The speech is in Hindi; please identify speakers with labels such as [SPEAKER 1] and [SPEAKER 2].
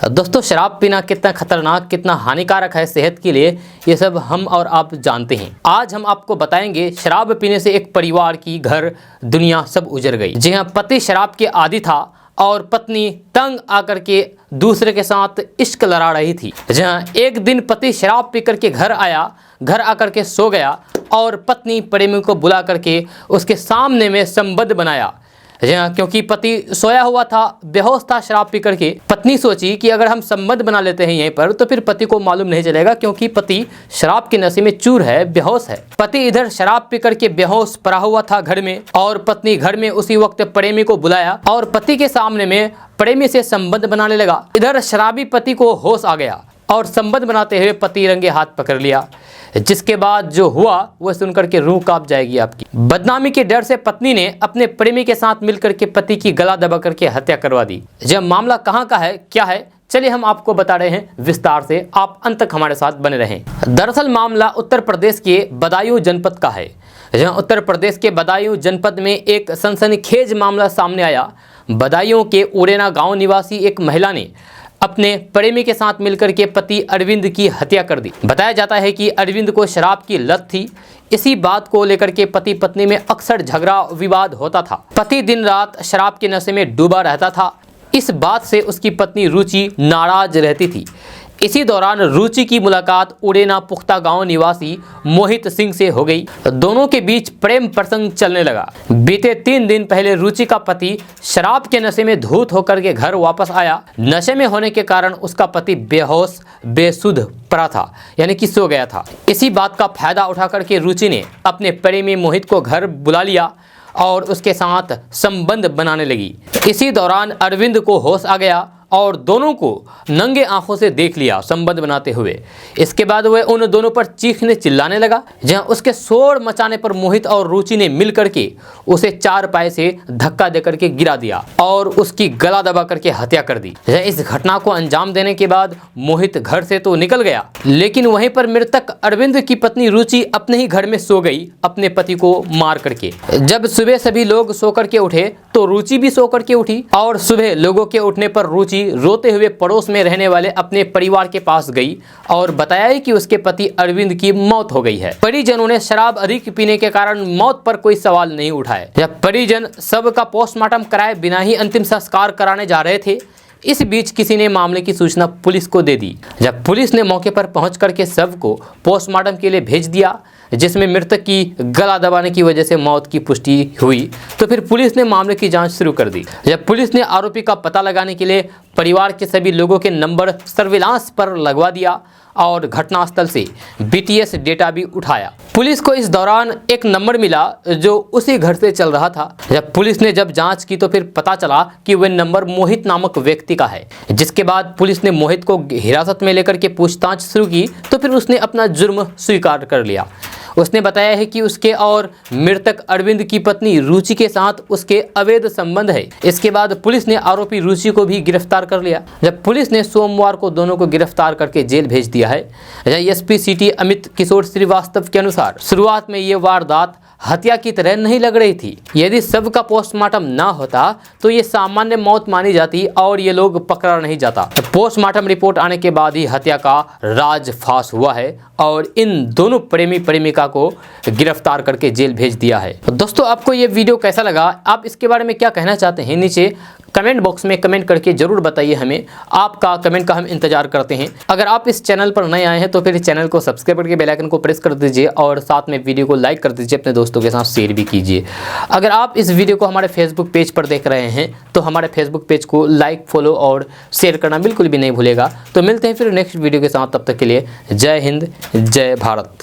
[SPEAKER 1] दोस्तों, शराब पीना कितना खतरनाक, कितना हानिकारक है सेहत के लिए, ये सब हम और आप जानते हैं। आज हम आपको बताएंगे शराब पीने से एक परिवार की घर दुनिया सब उजड़ गई। जी हाँ, पति शराब के आदी था और पत्नी तंग आकर के दूसरे के साथ इश्क लड़ा रही थी। जहाँ एक दिन पति शराब पीकर के घर आया, घर आकर के सो गया और पत्नी प्रेमी को बुला करके उसके सामने में संबंध बनाया। क्योंकि पति सोया हुआ था, बेहोश था शराब पी करके। पत्नी सोची कि अगर हम संबंध बना लेते हैं यहीं पर तो फिर पति को मालूम नहीं चलेगा, क्योंकि पति शराब के नशे में चूर है, बेहोश है। पति इधर शराब पी करके बेहोश पड़ा हुआ था घर में, और पत्नी घर में उसी वक्त प्रेमी को बुलाया और पति के सामने में प्रेमी से संबंध बनाने लगा। इधर शराबी पति को होश आ गया और संबंध बनाते हुए पति रंगे हाथ पकड़ लिया। जिसके बाद जो हुआ वह सुनकर के रूह कांप जाएगी आपकी। बदनामी के डर से पत्नी ने अपने प्रेमी के साथ मिलकर के पति की गला दबा करके हत्या करवा दी। जब मामला कहाँ का है, क्या है, चलिए हम आपको बता रहे हैं विस्तार से, आप अंत तक हमारे साथ बने रहें। दरअसल मामला उत्तर प्रदेश के बदायूं जनपद का है। जहाँ उत्तर प्रदेश के बदायूं जनपद में एक सनसनीखेज मामला सामने आया। बदायूं के उड़ेना गांव निवासी एक महिला ने अपने प्रेमी के साथ मिलकर के पति अरविंद की हत्या कर दी। बताया जाता है कि अरविंद को शराब की लत थी। इसी बात को लेकर के पति पत्नी में अक्सर झगड़ा विवाद होता था। पति दिन रात शराब के नशे में डूबा रहता था। इस बात से उसकी पत्नी रुचि नाराज रहती थी। इसी दौरान रुचि की मुलाकात उड़ेना पुख्ता गांव निवासी मोहित सिंह से हो गई। दोनों के बीच प्रेम प्रसंग चलने लगा। बीते 3 दिन पहले रुचि का पति शराब के नशे में धूत होकर के घर वापस आया। नशे में होने के कारण उसका पति बेहोश बेसुध पड़ा था, यानी कि सो गया था। इसी बात का फायदा उठा करके रुचि ने अपने प्रेमी मोहित को घर बुला लिया और उसके साथ संबंध बनाने लगी। इसी दौरान अरविंद को होश आ गया और दोनों को नंगे आंखों से देख लिया संबंध बनाते हुए। इसके बाद वह उन दोनों पर चीखने चिल्लाने लगा। जहां उसके शोर मचाने पर मोहित और रुचि ने मिल करके उसे 4 पाए से धक्का देकर के गिरा दिया और उसकी गला दबा करके हत्या कर दी। इस घटना को अंजाम देने के बाद मोहित घर से तो निकल गया, लेकिन वहीं पर मृतक अरविंद की पत्नी रुचि अपने ही घर में सो गई, अपने पति को मार करके। जब सुबह सभी लोग सो करके उठे तो रुचि भी सो करके उठी, और सुबह लोगों के उठने पर रुचि रोते हुए पड़ोस में रहने वाले अपने परिवार के पास गई और बताया कि उसके पति अरविंद की मौत हो गई है। परिजनों ने शराब अधिक पीने के कारण मौत पर कोई सवाल नहीं उठाए। जब परिजन शव का पोस्टमार्टम कराए बिना ही अंतिम संस्कार कराने जा रहे थे, इस बीच किसी ने मामले की सूचना पुलिस को दे दी। जब पुलिस ने मौके पर पहुंच करके शव को पोस्टमार्टम के लिए भेज दिया, जिसमें मृतक की गला दबाने की वजह से मौत की पुष्टि हुई, तो फिर पुलिस ने मामले की जांच शुरू कर दी। जब पुलिस ने आरोपी का पता लगाने के लिए परिवार के सभी लोगों के नंबर सर्विलांस पर लगवा दिया और घटनास्थल से BTS डेटा भी उठाया। पुलिस को इस दौरान एक नंबर मिला जो उसी घर से चल रहा था। जब पुलिस ने जांच की तो फिर पता चला कि वह नंबर मोहित नामक व्यक्ति का है। जिसके बाद पुलिस ने मोहित को हिरासत में लेकर के पूछताछ शुरू की तो फिर उसने अपना जुर्म स्वीकार कर लिया। उसने बताया है कि उसके और मृतक अरविंद की पत्नी रुचि के साथ उसके अवैध संबंध है। इसके बाद पुलिस ने आरोपी रुचि को भी गिरफ्तार कर लिया। जब पुलिस ने सोमवार को दोनों को गिरफ्तार करके जेल भेज दिया है। SP सिटी अमित किशोर श्रीवास्तव के अनुसार शुरुआत में ये वारदात हत्या की तरह नहीं लग रही थी। यदि शव का पोस्टमार्टम ना होता तो ये सामान्य मौत मानी जाती और ये लोग पकड़ा नहीं जाता। तो पोस्टमार्टम रिपोर्ट आने के बाद ही हत्या का राज फाश हुआ है और इन दोनों प्रेमी प्रेमिका को गिरफ्तार करके जेल भेज दिया है। तो दोस्तों, आपको ये वीडियो कैसा लगा, आप इसके बारे में क्या कहना चाहते हैं, नीचे कमेंट बॉक्स में कमेंट करके जरूर बताइए। हमें आपका कमेंट का हम इंतजार करते हैं। अगर आप इस चैनल पर नए आए हैं तो फिर चैनल को सब्सक्राइब करके बेल आइकन को प्रेस कर दीजिए और साथ में वीडियो को लाइक कर दीजिए, अपने दोस्तों के साथ शेयर भी कीजिए। अगर आप इस वीडियो को हमारे फेसबुक पेज पर देख रहे हैं तो हमारे फेसबुक पेज को लाइक, फॉलो और शेयर करना बिल्कुल भी नहीं भूलेगा। तो मिलते हैं फिर नेक्स्ट वीडियो के साथ, तब तक के लिए जय हिंद, जय भारत।